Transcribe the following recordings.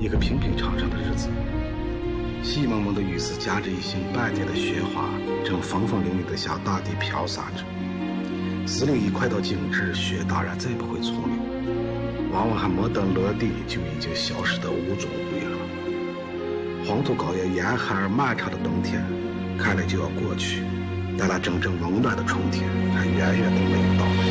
一个平平常常的日子。细蒙蒙的雨丝夹着一星半点的雪花，正风风凛凛地向大地飘洒着。401快到静止，雪当然再不会错留，往往还没等落地，就已经消失得无踪无影了。黄土高原严寒而漫长的冬天，看来就要过去，但那真正温暖的春天还远远都没有到来。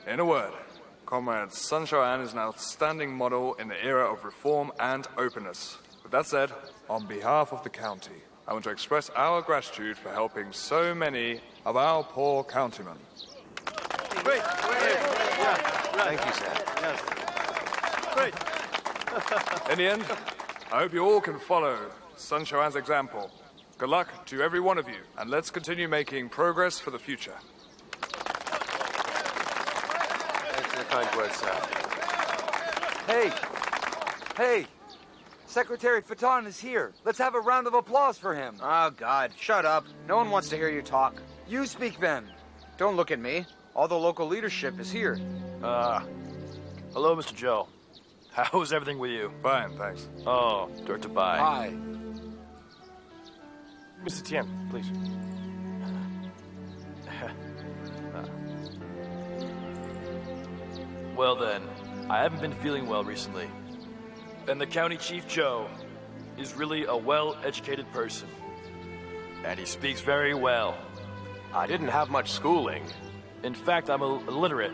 In a word, Comrade Sun Shao-an is an outstanding model in the era of reform and openness. With that said, on behalf of the county, I want to express our gratitude for helping so many of our poor countrymen. Great. Yeah. Thank you, sir. Yes. Great. In the end, I hope you all can follow Sun Shao-an's example. Good luck to every one of you, and let's continue making progress for the future. Kind words, sir. Hey! Secretary Fatan is here. Let's have a round of applause for him. Oh, God, shut up. No one wants to hear you talk. You speak then. Don't look at me. All the local leadership is here. Hello, Mr. Joe. How's everything with you? Fine, thanks. Oh, Director Bai. Hi. Mr. Tian, please. Well then, I haven't been feeling well recently. And the County Chief Joe is really a well-educated person. And he speaks very well. I didn't have much schooling. In fact, I'm illiterate.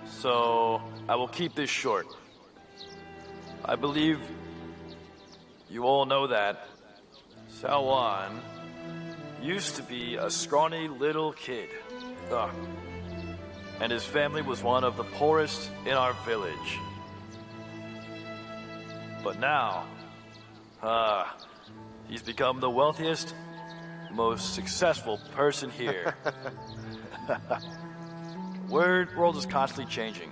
So, I will keep this short. I believe you all know that Xiao Wan used to be a scrawny little kid. And his family was one of the poorest in our village. But now, he's become the wealthiest, most successful person here. World is constantly changing,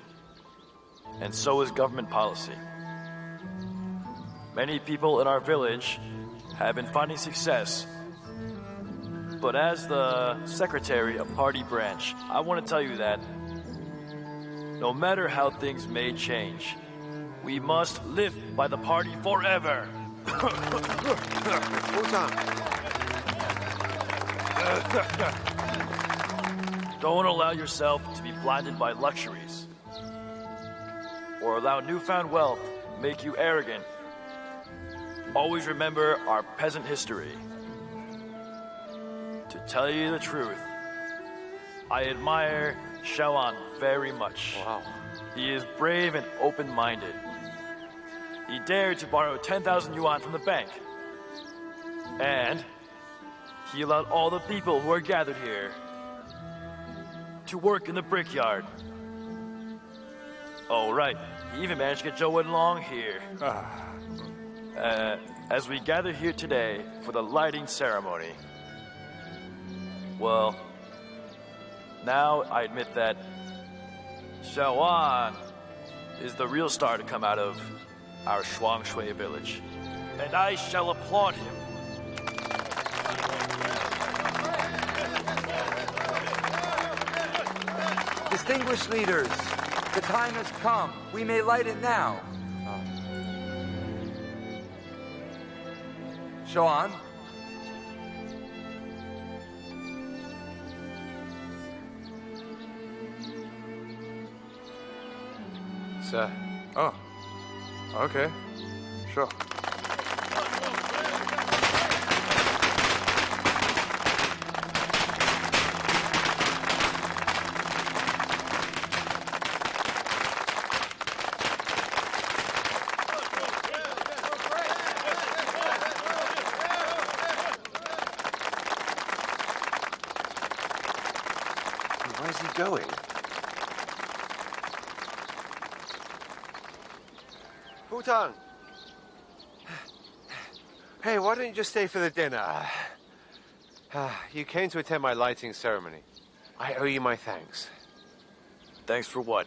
and so is government policy. Many people in our village have been finding success. But as the secretary of party branch, I want to tell you that no matter how things may change, we must live by the party forever. Don't allow yourself to be blinded by luxuries, or allow newfound wealth make you arrogant. Always remember our peasant history. To tell you the truth, I admire Xiaoan very much. Wow. He is brave and open-minded. He dared to borrow 10,000 yuan from the bank. And he allowed all the people who are gathered here to work in the Brickyard. Oh, right. He even managed to get Zhou Wenlong here. As we gather here today for the lighting ceremony. Well, now I admit that Xiao Wan is the real star to come out of our Shuangshui village. And I shall applaud him. Distinguished leaders, the time has come. We may light it now. Xiaoan? Sir. Oh. Okay. Sure. Where's he going? Futang! Hey, why don't you just stay for the dinner? You came to attend my lighting ceremony. I owe you my thanks. Thanks for what?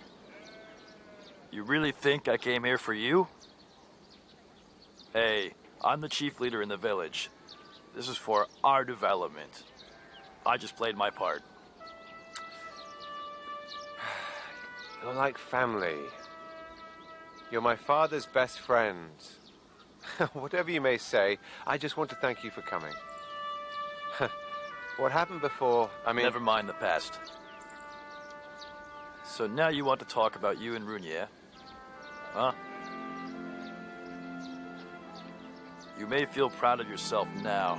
You really think I came here for you? Hey, I'm the chief leader in the village. This is for our development. I just played my part. You're like family. You're my father's best friend. Whatever you may say, I just want to thank you for coming. What happened before, I mean... Never mind the past. So now you want to talk about you and Run, yeah? Huh? You may feel proud of yourself now,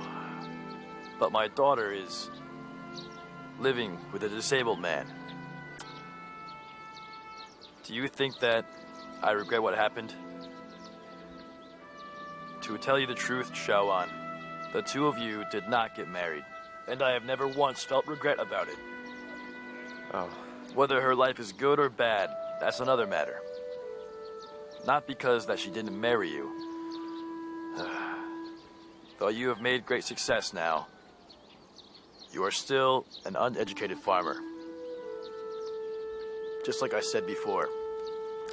but my daughter is living with a disabled man. Do you think that I regret what happened? To tell you the truth, Xiaoan, the two of you did not get married, and I have never once felt regret about it. Oh. Whether her life is good or bad, that's another matter. Not because that she didn't marry you. Though you have made great success now, you are still an uneducated farmer. Just like I said before,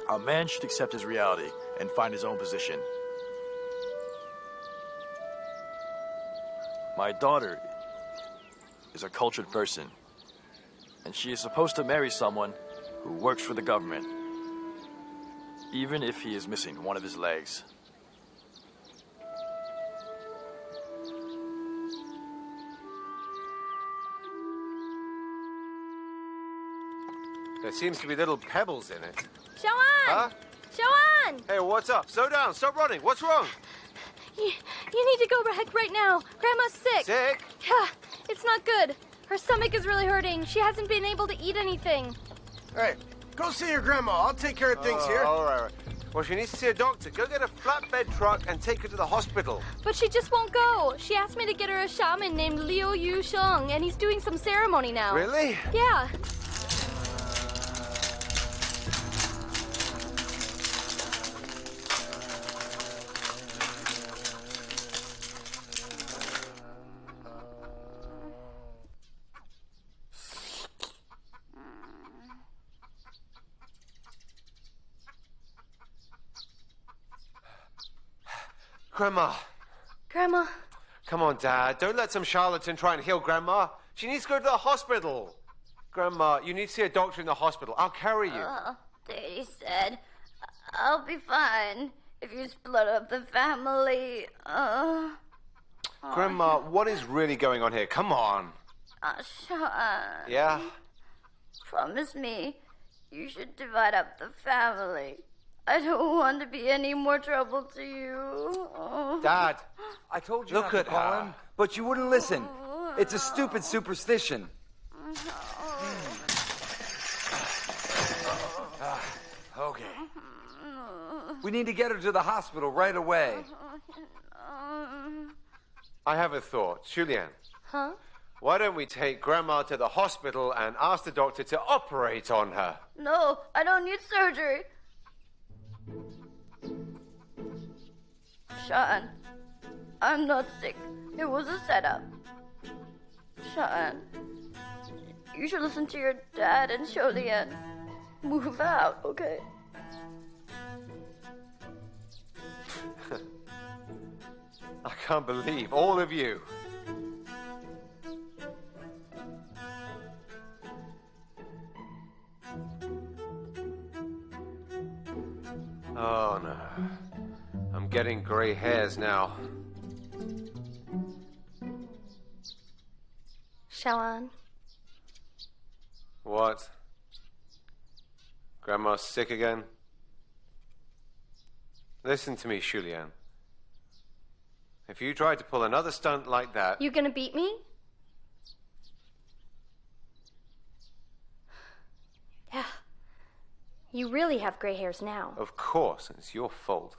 a man should accept his reality and find his own position. My daughter is a cultured person, and she is supposed to marry someone who works for the government, even if he is missing one of his legs. There seems to be little pebbles in it. Xiaoan! Huh? Xiaoan! Hey, what's up? Slow down. Stop running. What's wrong? You need to go right now. Grandma's sick. Sick? Yeah, it's not good. Her stomach is really hurting. She hasn't been able to eat anything. Hey, go see your grandma. I'll take care of things here. All right. Well, she needs to see a doctor. Go get a flatbed truck and take her to the hospital. But she just won't go. She asked me to get her a shaman named Liu Sheng, and he's doing some ceremony now. Really? Yeah. Grandma. Grandma. Come on, Dad. Don't let some charlatan try and heal Grandma. She needs to go to the hospital. Grandma, you need to see a doctor in the hospital. I'll carry you. Daddy said I'll be fine if you split up the family. Grandma, what is really going on here? Come on. Sean. Yeah? Promise me you should divide up the family. I don't want to be any more trouble to you. Dad. I told you Look not to at call her. him, but you wouldn't listen. It's a stupid superstition. Okay. We need to get her to the hospital right away. I have a thought. Julian. Huh? Why don't we take Grandma to the hospital and ask the doctor to operate on her? No, I don't need surgery. Sean, I'm not sick. It was a setup. Sean, you should listen to your dad and show the end. Move out, okay? I can't believe all of you. Oh no. I'm getting gray hairs now. Xiaoan. What? Grandma's sick again? Listen to me, Julian. If you try to pull another stunt like that... You gonna beat me? Yeah. You really have gray hairs now. Of course, it's your fault.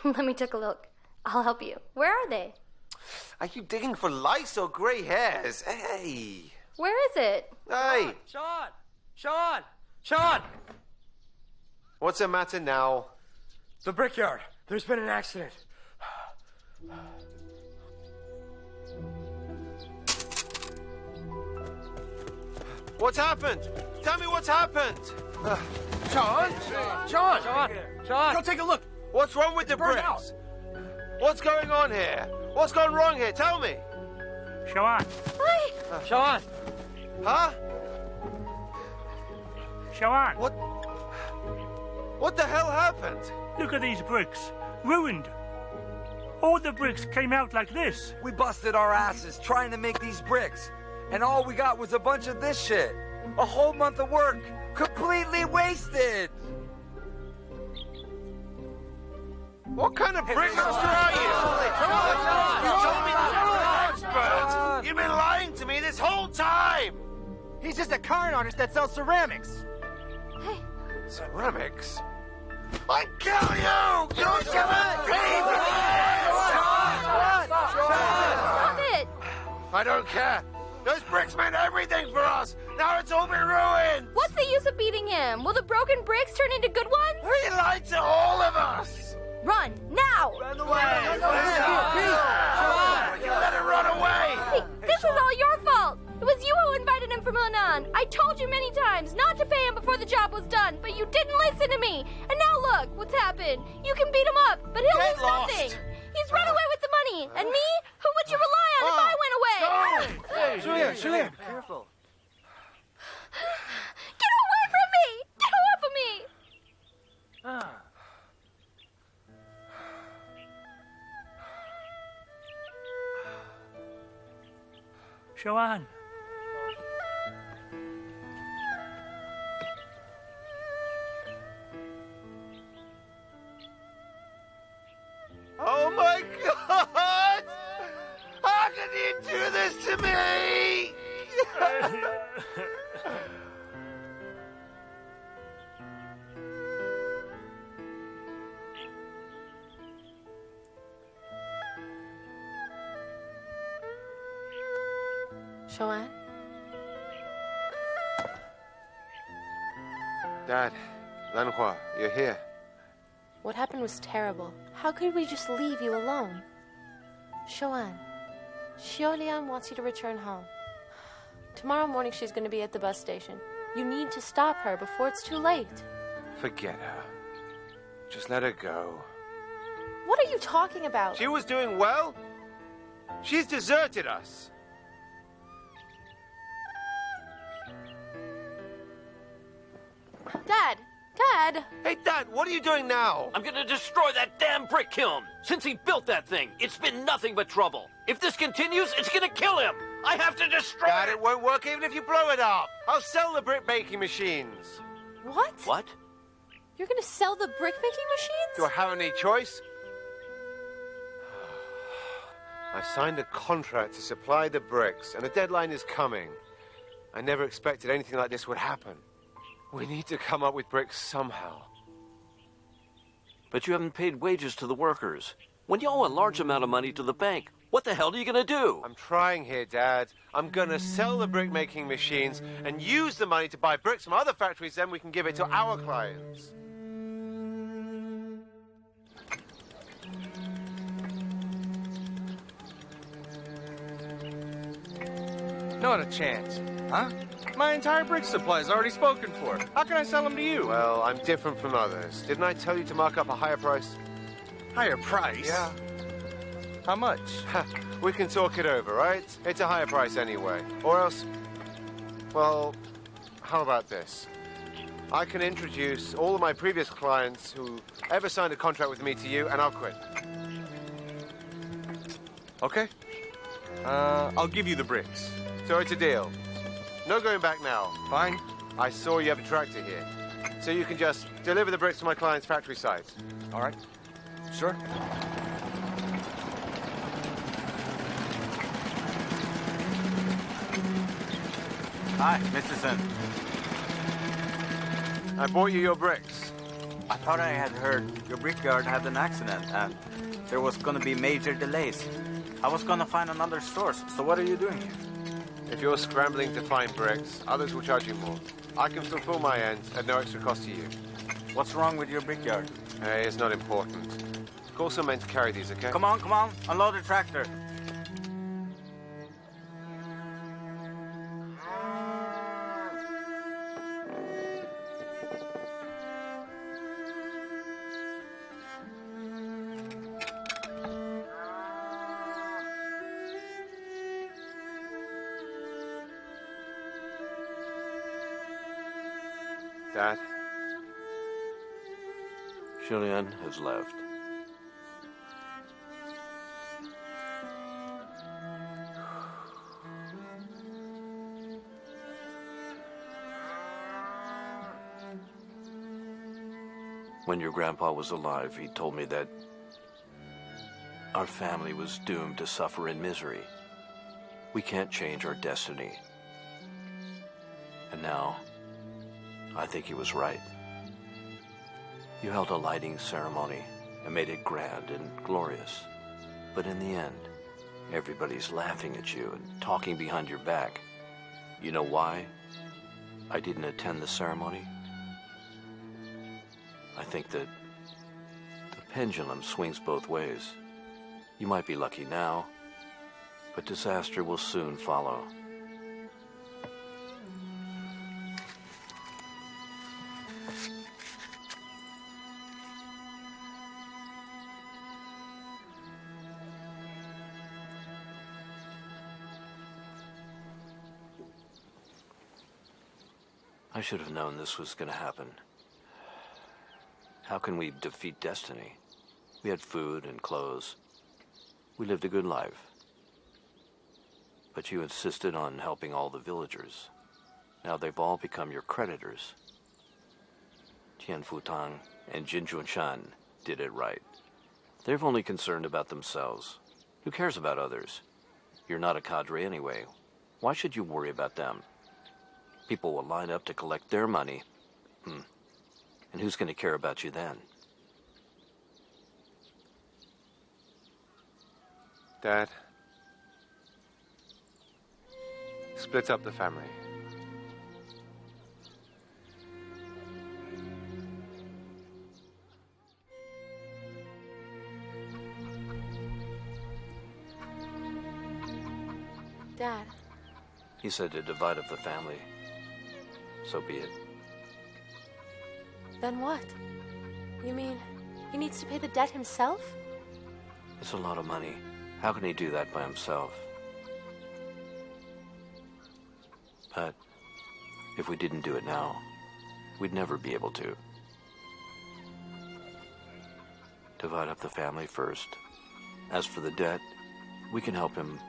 Let me take a look. I'll help you. Where are they? Are you digging for lice or gray hairs? Hey! Where is it? Hey! Sean! Sean! Sean! What's the matter now? The Brickyard. There's been an accident. What's happened? Tell me what's happened. Sean! Sean! Sean! Go take a look. What's wrong with the Burn bricks? out. What's going on here? What's gone wrong here? Tell me. Shawan, Sean! Huh? Shawan, What the hell happened? look at these bricks. Ruined. All the bricks came out like this. We busted our asses trying to make these bricks, and all we got was a bunch of this shit. A whole month of work, completely wasted. What kind of brickmaster are you? You told me that you were an expert. You've been lying to me this whole time. He's just a con artist that sells ceramics. Ceramics? I kill you! You're gonna pay for this! Stop it! I don't care. Those bricks meant everything for us. Now it's all been ruined. What's the use of beating him? Will the broken bricks turn into good ones? He lied to all of us. Run, now! Run away! You let her run away. Hey, this is all your fault! It was you who invited him from Lebanon. I told you many times not to pay him before the job was done, but you didn't listen to me. And now look, what's happened. You can beat him up, but he'll Get lose lost. nothing. He's run away with the money. And me? Who would you rely on if I went away? Julia, careful. Get away from me! Get off of me! Shawan, Oh my God! How can you do this to me? Shawan? Dad, Lanhua, you're here. What happened was terrible. How could we just leave you alone? Shawan, Xiaolian wants you to return home. Tomorrow morning she's going to be at the bus station. You need to stop her before it's too late. Forget her. Just let her go. What are you talking about? She was doing well. She's deserted us. Dad! Dad! Hey, Dad, what are you doing now? I'm gonna destroy that damn brick kiln! Since he built that thing, it's been nothing but trouble. If this continues, it's gonna kill him! I have to destroy Dad, it! it won't work even if you blow it up. I'll sell the brick making machines. What? What? You're going to sell the brick making machines? Do I have any choice? I've signed a contract to supply the bricks, and the deadline is coming. I never expected anything like this would happen. We need to come up with bricks somehow. But you haven't paid wages to the workers. When you owe a large amount of money to the bank, what the hell are you gonna do? I'm trying here, Dad. I'm gonna sell the brick-making machines and use the money to buy bricks from other factories, then we can give it to our clients. Not a chance. Huh? My entire brick supply is already spoken for. How can I sell them to you? Well, I'm different from others. Didn't I tell you to mark up a higher price? Higher price? Yeah. How much? We can talk it over, right? It's a higher price anyway. Or else, well, how about this? I can introduce all of my previous clients who ever signed a contract with me to you, and I'll quit. Okay. I'll give you the bricks. So it's a deal. No going back now. Fine. I saw you have a tractor here. So you can just deliver the bricks to my client's factory site. All right. Sure. Hi, Mr. Sun. I bought you your bricks. I thought I had heard your brickyard had an accident and there was gonna be major delays. I was gonna find another source, so what are you doing here? If you're scrambling to find bricks, others will charge you more. I can fulfill my end at no extra cost to you. What's wrong with your brickyard? Hey, it's not important. Call some men to carry these, okay? Come on, unload the tractor. Dad? Julian has left. When your grandpa was alive, he told me that our family was doomed to suffer in misery. We can't change our destiny. And now, I think he was right. You held a lighting ceremony and made it grand and glorious. But in the end, everybody's laughing at you and talking behind your back. You know why I didn't attend the ceremony? I think that the pendulum swings both ways. You might be lucky now, but disaster will soon follow. I should have known this was going to happen. How can we defeat destiny? We had food and clothes. We lived a good life. But you insisted on helping all the villagers. Now they've all become your creditors. Tian Futang and Jin Junshan did it right. They're only concerned about themselves. Who cares about others? You're not a cadre anyway. Why should you worry about them? People will line up to collect their money. And who's going to care about you then? Dad, split up the family. Dad. He said to divide up the family. So be it. Then what? You mean he needs to pay the debt himself? It's a lot of money. How can he do that by himself? But if we didn't do it now, we'd never be able to. Divide up the family first. As for the debt, we can help him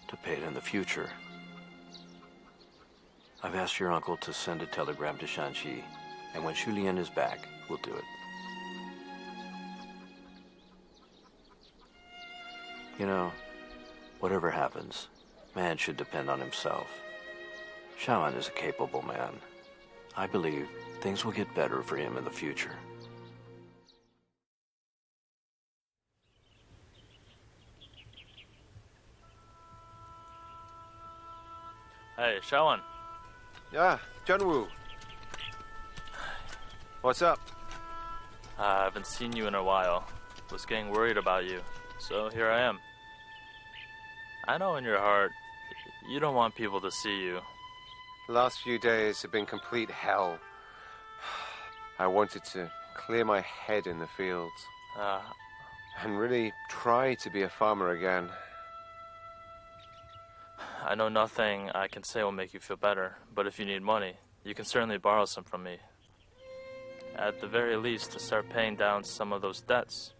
to pay it in the future. I've asked your uncle to send a telegram to Shanxi, and when Julian is back, we'll do it. You know, whatever happens, man should depend on himself. Shaoan is a capable man. I believe things will get better for him in the future. Hey, Shaoan. Yeah, Junwoo. What's up? I haven't seen you in a while. Was getting worried about you, so here I am. I know in your heart, you don't want people to see you. The last few days have been complete hell. I wanted to clear my head in the fields. And really try to be a farmer again. I know nothing I can say will make you feel better, but if you need money, you can certainly borrow some from me. At the very least, to start paying down some of those debts.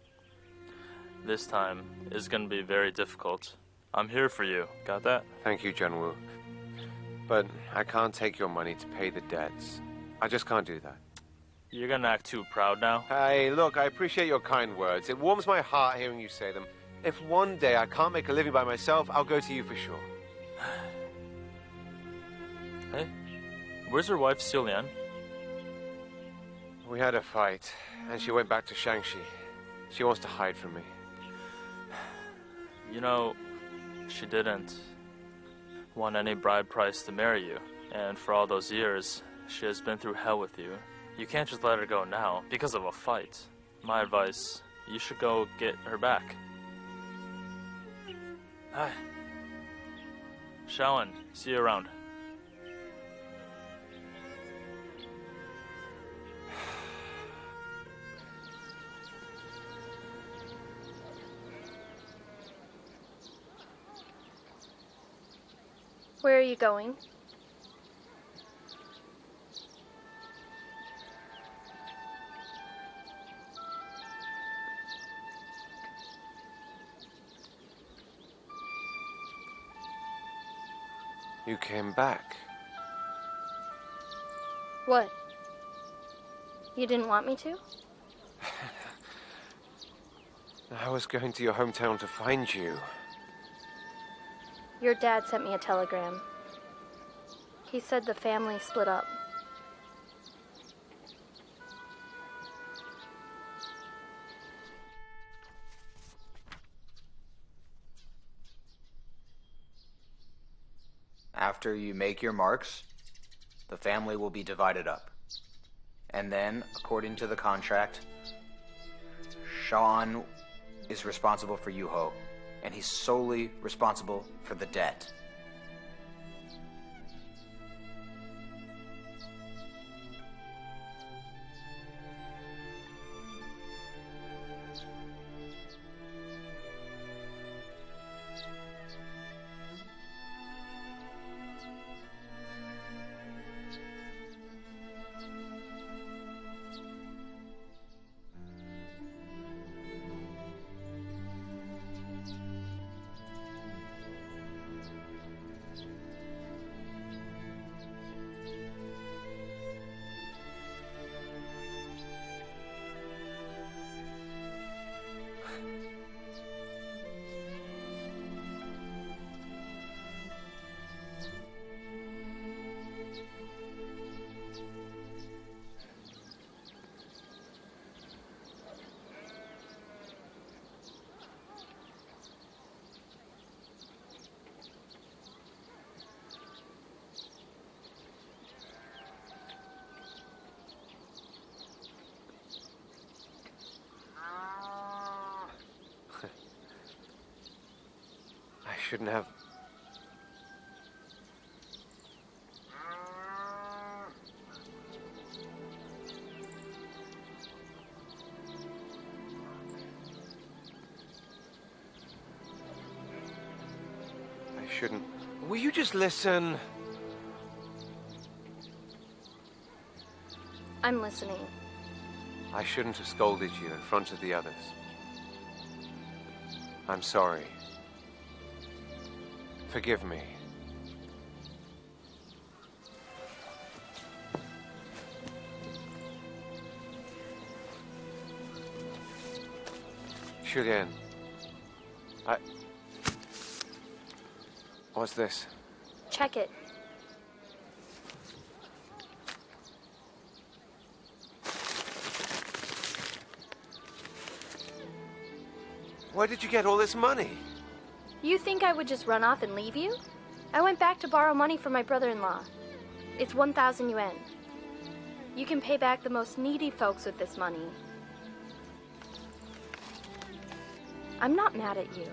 This time is going to be very difficult. I'm here for you. Got that? Thank you, Junwoo. But I can't take your money to pay the debts. I just can't do that. You're going to act too proud now? Hey, look, I appreciate your kind words. It warms my heart hearing you say them. If one day I can't make a living by myself, I'll go to you for sure. Hey, where's your wife, Xilian? We had a fight, and she went back to Shangxi. She wants to hide from me. You know, she didn't. want any bride price to marry you. And for all those years, she has been through hell with you. You can't just let her go now because of a fight. My advice, you should go get her back. Hi. Xiaomeng, see you around. Where are you going? You came back. What? You didn't want me to? I was going to your hometown to find you. Your dad sent me a telegram. He said the family split up. After you make your marks, the family will be divided up. And then, according to the contract, Shao is responsible for Yuho, and he's solely responsible for the debt. I shouldn't have. I shouldn't. Will you just listen? I'm listening. I shouldn't have scolded you in front of the others. I'm sorry. Forgive me. Julian, what's this? Check it. Where did you get all this money? You think I would just run off and leave you? I went back to borrow money from my brother-in-law. It's 1,000 yuan. You can pay back the most needy folks with this money. I'm not mad at you.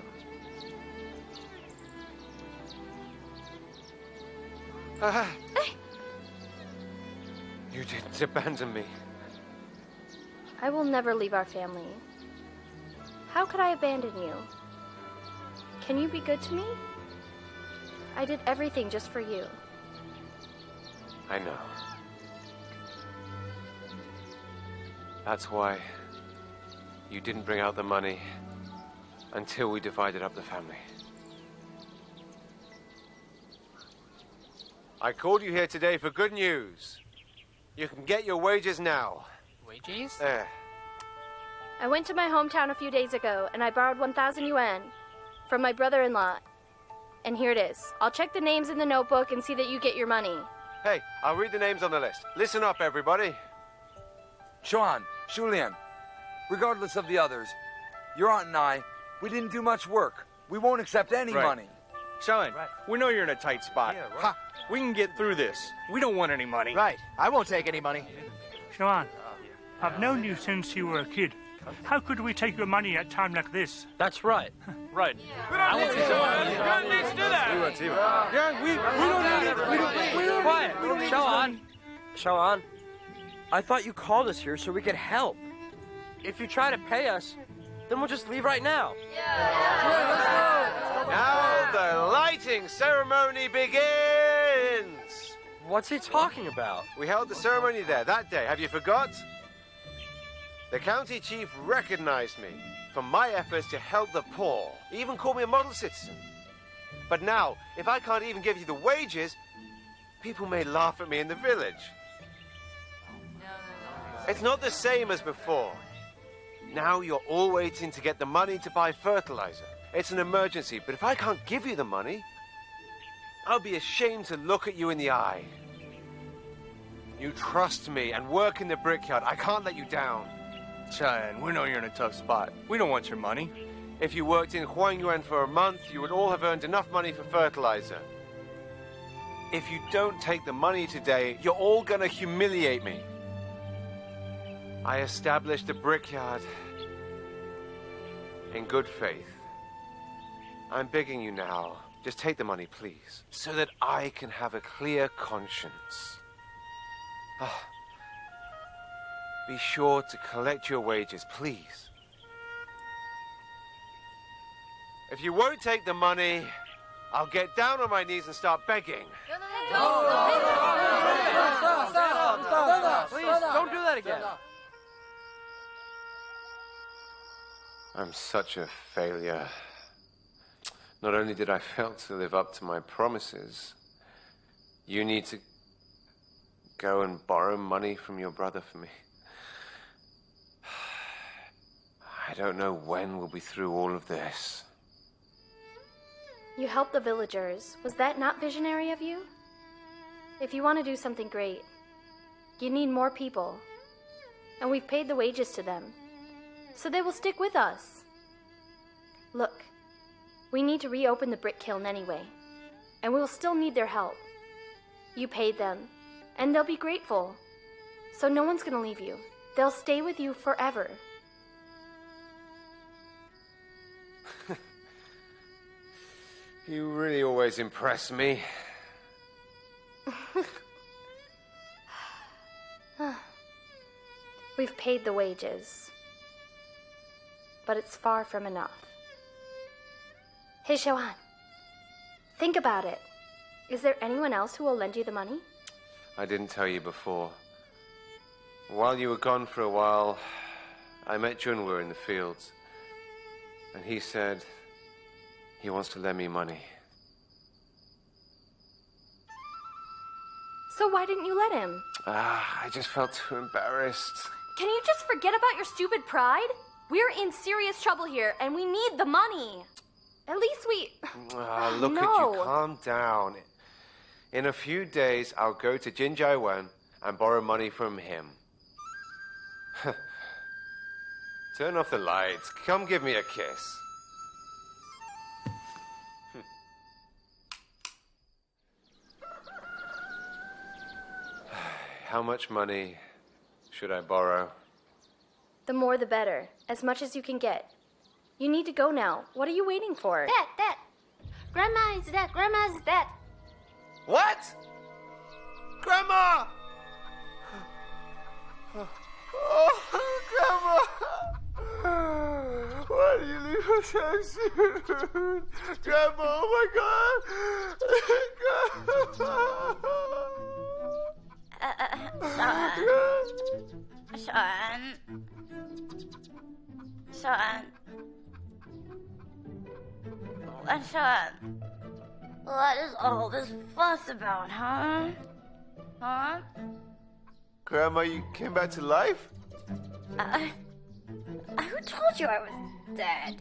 You didn't abandon me. I will never leave our family. How could I abandon you? Can you be good to me? I did everything just for you. I know. That's why you didn't bring out the money until we divided up the family. I called you here today for good news. You can get your wages now. Wages? There. I went to my hometown a few days ago, and I borrowed 1,000 yuan from my brother-in-law. And here it is. I'll check the names in the notebook and see that you get your money. Hey, I'll read the names on the list. Listen up, everybody. Sean, Julian, regardless of the others, your aunt and I, we didn't do much work. We won't accept any money. Xiaomeng, we know you're in a tight spot. Yeah, right. Ha! We can get through this. We don't want any money. Right. I won't take any money. Xuan, I've known you since you were a kid. How could we take your money at a time like this? That's right. Right. I want to see someone. We don't need to do that. Yeah, we don't need it. We don't Quiet. need Xiaoan. Xiaoan. I thought you called us here so we could help. If you try to pay us, then we'll just leave right now. Now the lighting ceremony begins! What's he talking about? We held the ceremony there that day. Have you forgot? The county chief recognized me for my efforts to help the poor. He even called me a model citizen. But now, if I can't even give you the wages, people may laugh at me in the village. It's not the same as before. Now you're all waiting to get the money to buy fertilizer. It's an emergency, but if I can't give you the money, I'll be ashamed to look at you in the eye. You trust me and work in the Brickyard. I can't let you down. Xiaomen, we know you're in a tough spot. We don't want your money. If you worked in Huangyuan for a month, you would all have earned enough money for fertilizer. If you don't take the money today, you're all gonna humiliate me. I established the Brickyard in good faith. I'm begging you now, just take the money, please, so that I can have a clear conscience. Be sure to collect your wages, please. If you won't take the money, I'll get down on my knees and start begging. Stop. Please, don't do that again. I'm such a failure. Not only did I fail to live up to my promises, you need to go and borrow money from your brother for me. I don't know when we'll be through all of this. You helped the villagers. Was that not visionary of you? If you want to do something great, you need more people. And we've paid the wages to them, so they will stick with us. Look, we need to reopen the brick kiln anyway, and we will still need their help. You paid them, and they'll be grateful. So no one's gonna leave you. They'll stay with you forever. You really always impress me. We've paid the wages, but it's far from enough. Hey, Xiaoan, think about it. Is there anyone else who will lend you the money? I didn't tell you before. While you were gone for a while, I met Junwu in the fields, and he said he wants to lend me money. So why didn't you let him? I just felt too embarrassed. Can you just forget about your stupid pride? We're in serious trouble here, and we need the money. At least we... Look at you, calm down. In a few days, I'll go to Jinjiawen and borrow money from him. Turn off the lights. Come give me a kiss. How much money should I borrow? The more the better. As much as you can get. You need to go now. What are you waiting for? Dad! Grandma is dead. Grandma is dead. What? Grandma! Oh, Grandma! Why did you leave us so soon? Grandma, oh my God! Sean. What is all this fuss about, huh? Huh? Grandma, you came back to life? Who told you I was dead?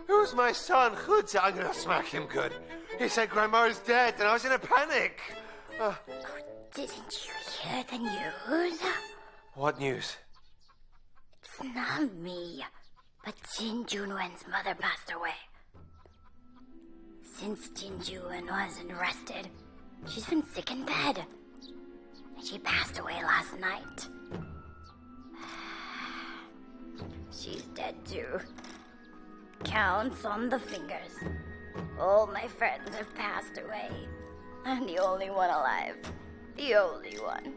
It was my son, Hudza. I'm gonna smack him good. He said Grandma is dead, and I was in a panic. Didn't you hear the news? What news? It's not me, but Jin Junwen's mother passed away. Since Jinjuan was arrested, she's been sick in bed. She passed away last night. She's dead too. Counts on the fingers. All my friends have passed away. I'm the only one alive. The only one.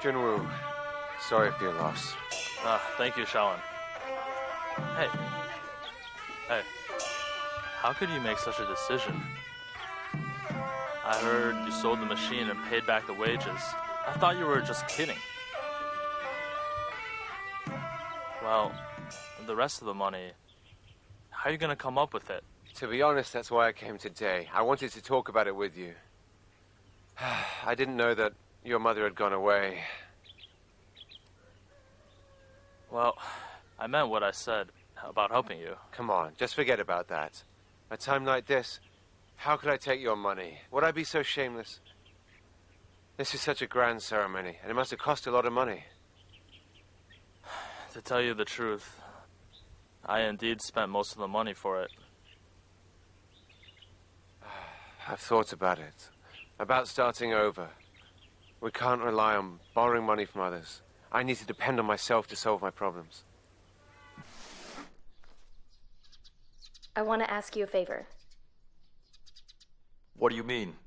Junwoo, sorry for your loss. Thank you, Shaolin. Hey. How could you make such a decision? I heard you sold the machine and paid back the wages. I thought you were just kidding. Well, the rest of the money, how are you gonna come up with it? To be honest, that's why I came today. I wanted to talk about it with you. I didn't know that your mother had gone away. Well, I meant what I said about helping you. Come on, just forget about that. At a time like this, how could I take your money? Would I be so shameless? This is such a grand ceremony, and it must have cost a lot of money. To tell you the truth, I indeed spent most of the money for it. I've thought about it. About starting over. We can't rely on borrowing money from others. I need to depend on myself to solve my problems. I want to ask you a favor. What do you mean?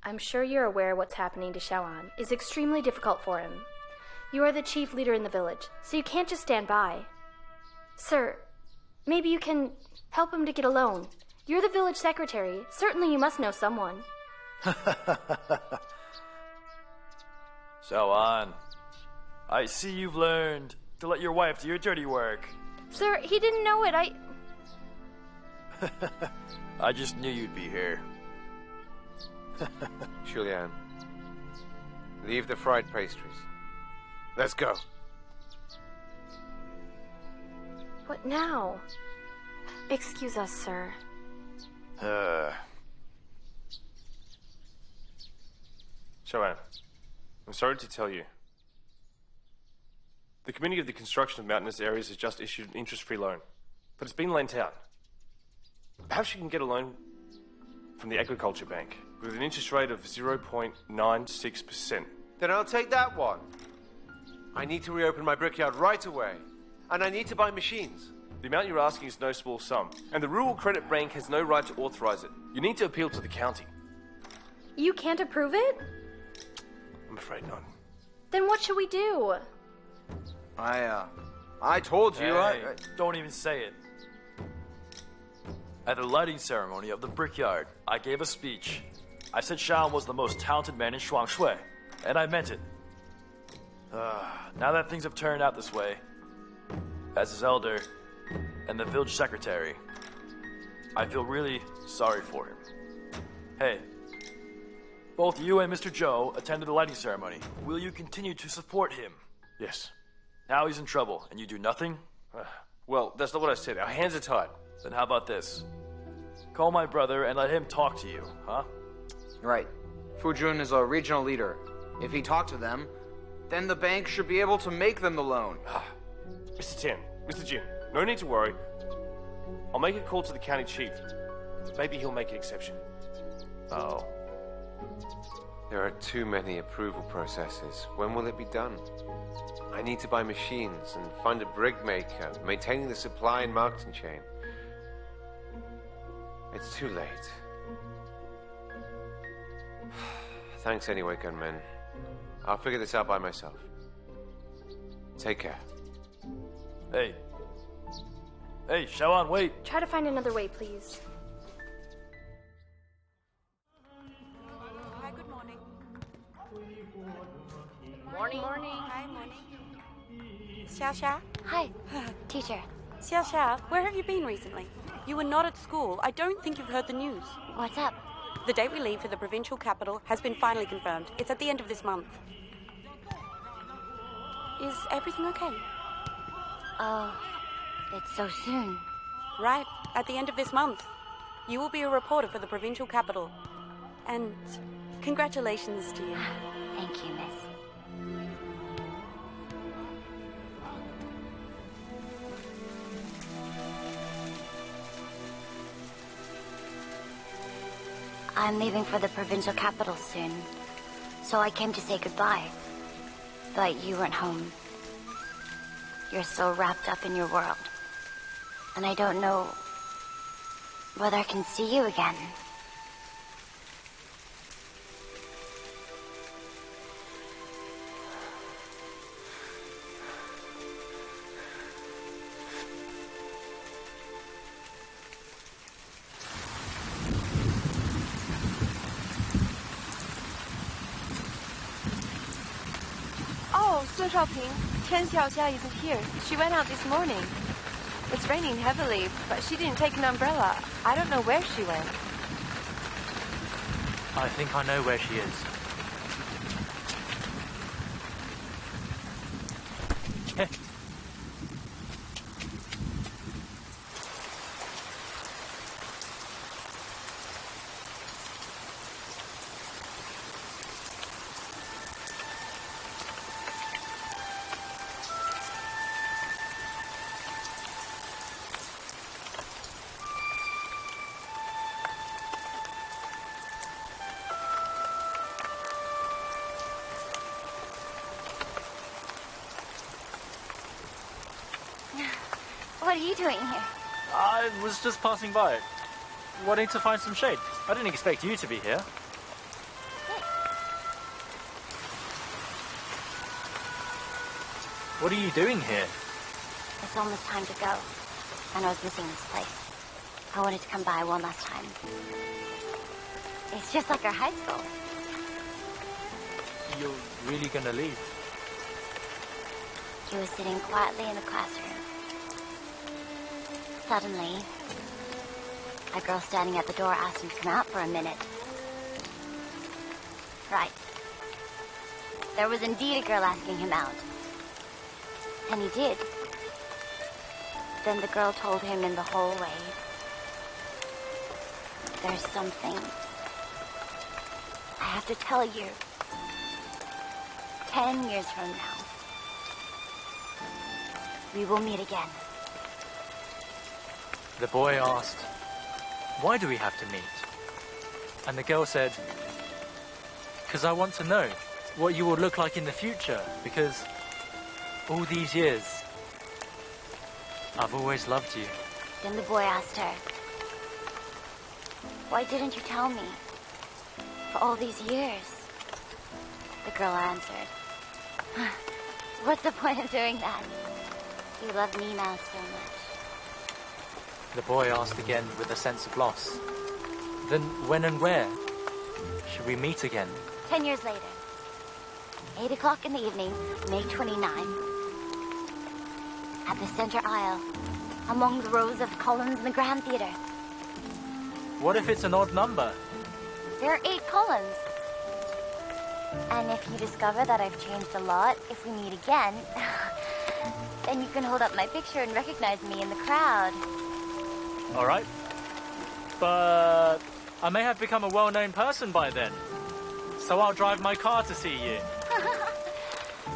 I'm sure you're aware what's happening to Xiaoan is extremely difficult for him. You are the chief leader in the village, so you can't just stand by. Sir, maybe you can help him to get a loan. You're the village secretary. Certainly you must know someone. Xiaoan, I see you've learned to let your wife do your dirty work. Sir, he didn't know it. I just knew you'd be here. Julian, leave the fried pastries. Let's go. What now? Excuse us, sir. Xiaoan, I'm sorry to tell you. The Committee of the Construction of Mountainous Areas has just issued an interest-free loan, but it's been lent out. Perhaps you can get a loan from the Agriculture Bank with an interest rate of 0.96%. Then I'll take that one. I need to reopen my brickyard right away, and I need to buy machines. The amount you're asking is no small sum, and the Rural Credit Bank has no right to authorize it. You need to appeal to the county. You can't approve it? I'm afraid not. Then what should we do? I told you. Hey, don't even say it. At the lighting ceremony of the Brickyard, I gave a speech. I said Shao was the most talented man in Shuangshui, and I meant it. Now that things have turned out this way, as his elder and the village secretary, I feel really sorry for him. Hey, both you and Mr. Zhou attended the lighting ceremony. Will you continue to support him? Yes. Now he's in trouble, and you do nothing? Well, that's not what I said. Our hands are tied. Then how about this? Call my brother and let him talk to you, huh? Right. Fujun is a regional leader. If he talked to them, then the bank should be able to make them the loan. Mr. Tian, Mr. Jin, no need to worry. I'll make a call to the county chief. Maybe he'll make an exception. Oh. There are too many approval processes. When will it be done? I need to buy machines and find a brick maker, maintaining the supply and marketing chain. It's too late. Thanks anyway, gunmen. I'll figure this out by myself. Take care. Hey. Hey, Xiaoan, wait. Try to find another way, please. Hi, good morning. Morning. Hi, morning. Xiao. Hi, teacher. Xiao, where have you been recently? You were not at school. I don't think you've heard the news. What's up? The date we leave for the provincial capital has been finally confirmed. It's at the end of this month. Is everything okay? Oh, it's so soon. Right, at the end of this month. You will be a reporter for the provincial capital. And congratulations to you. Thank you, miss. I'm leaving for the provincial capital soon, so I came to say goodbye. But you weren't home. You're so wrapped up in your world. And I don't know whether I can see you again. Oh, Shao Ping, Tian Xiaojia isn't here. She went out this morning. It's raining heavily, but she didn't take an umbrella. I don't know where she went. I think I know where she is. What are you doing here? I was just passing by, wanting to find some shade. I didn't expect you to be here. What are you doing here? It's almost time to go, and I was missing this place. I wanted to come by one last time. It's just like our high school. You're really gonna leave? He was sitting quietly in the classroom. Suddenly, a girl standing at the door asked him to come out for a minute. Right. There was indeed a girl asking him out. And he did. Then the girl told him in the hallway, "There's something I have to tell you. 10 years from now, we will meet again." The boy asked, "Why do we have to meet?" And the girl said, "Because I want to know what you will look like in the future, because all these years, I've always loved you." Then the boy asked her, "Why didn't you tell me for all these years?" The girl answered, "What's the point of doing that? You love me now so much." The boy asked again with a sense of loss, "Then when and where should we meet again?" 10 years later, 8 o'clock in the evening, May 29, at the center aisle, among the rows of columns in the Grand Theater. What if it's an odd number? There are 8 columns. And if you discover that I've changed a lot, if we meet again, then you can hold up my picture and recognize me in the crowd. All right. But I may have become a well-known person by then. So I'll drive my car to see you.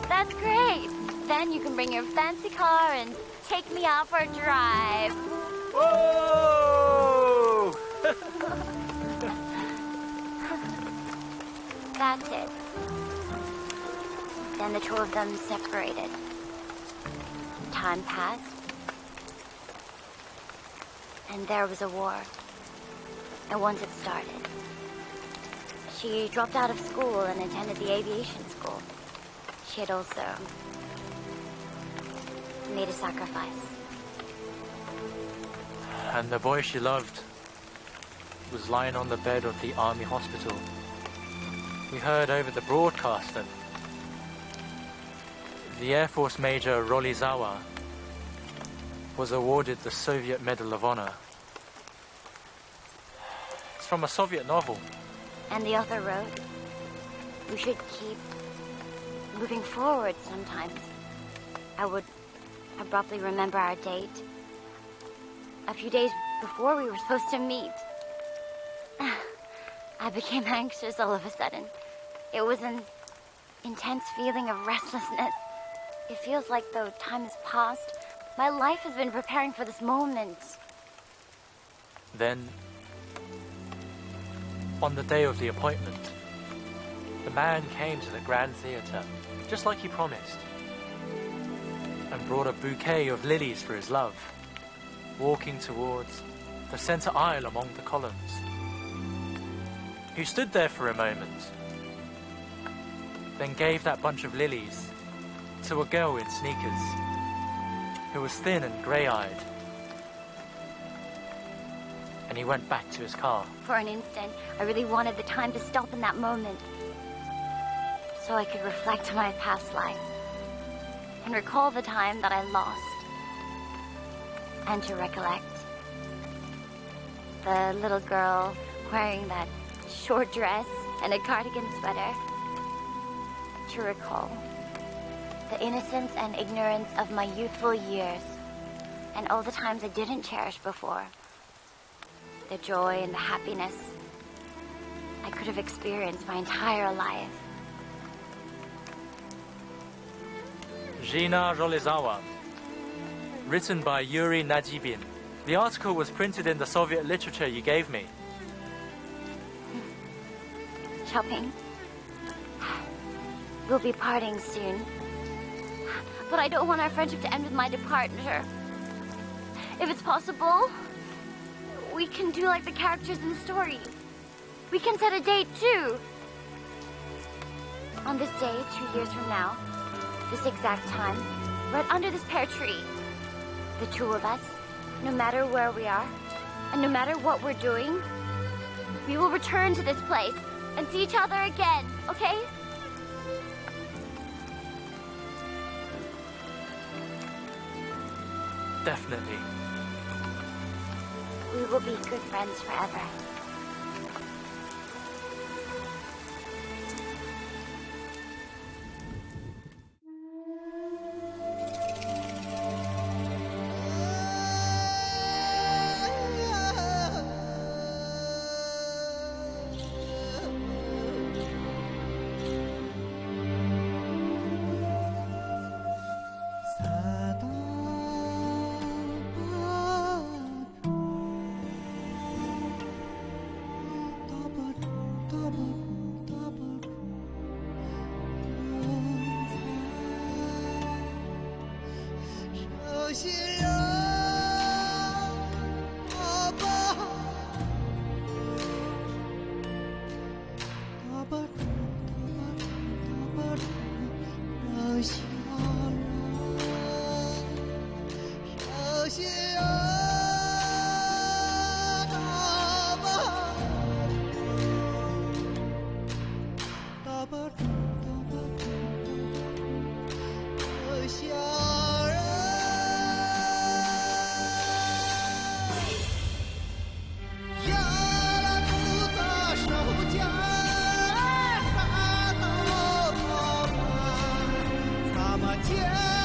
That's great. Then you can bring your fancy car and take me out for a drive. Whoa! That's it. Then the two of them separated. Time passed. And there was a war. And once it started, she dropped out of school and attended the aviation school. She had also made a sacrifice. And the boy she loved was lying on the bed of the army hospital. We heard over the broadcast that the Air Force Major Rolizawa was awarded the Soviet Medal of Honor. It's from a Soviet novel. And the author wrote, we should keep moving forward sometimes. I would abruptly remember our date. A few days before we were supposed to meet. I became anxious all of a sudden. It was an intense feeling of restlessness. It feels like though time has passed, my life has been preparing for this moment. Then, on the day of the appointment, the man came to the Grand Theatre, just like he promised, and brought a bouquet of lilies for his love, walking towards the center aisle among the columns. He stood there for a moment, then gave that bunch of lilies to a girl in sneakers, who was thin and grey-eyed. And he went back to his car. For an instant, I really wanted the time to stop in that moment, so I could reflect on my past life, and recall the time that I lost, and to recollect the little girl wearing that short dress and a cardigan sweater, to recall the innocence and ignorance of my youthful years, and all the times I didn't cherish before, the joy and the happiness I could have experienced my entire life. Gina Rolezawa, written by Yuri Najibin. The article was printed in the Soviet literature you gave me. Shao Ping, we'll be parting soon, but I don't want our friendship to end with my departure. If it's possible, we can do like the characters in the story. We can set a date too. On this day, 2 years from now, this exact time, right under this pear tree, the two of us, no matter where we are, and no matter what we're doing, we will return to this place and see each other again, okay? Definitely. We will be good friends forever. Yeah.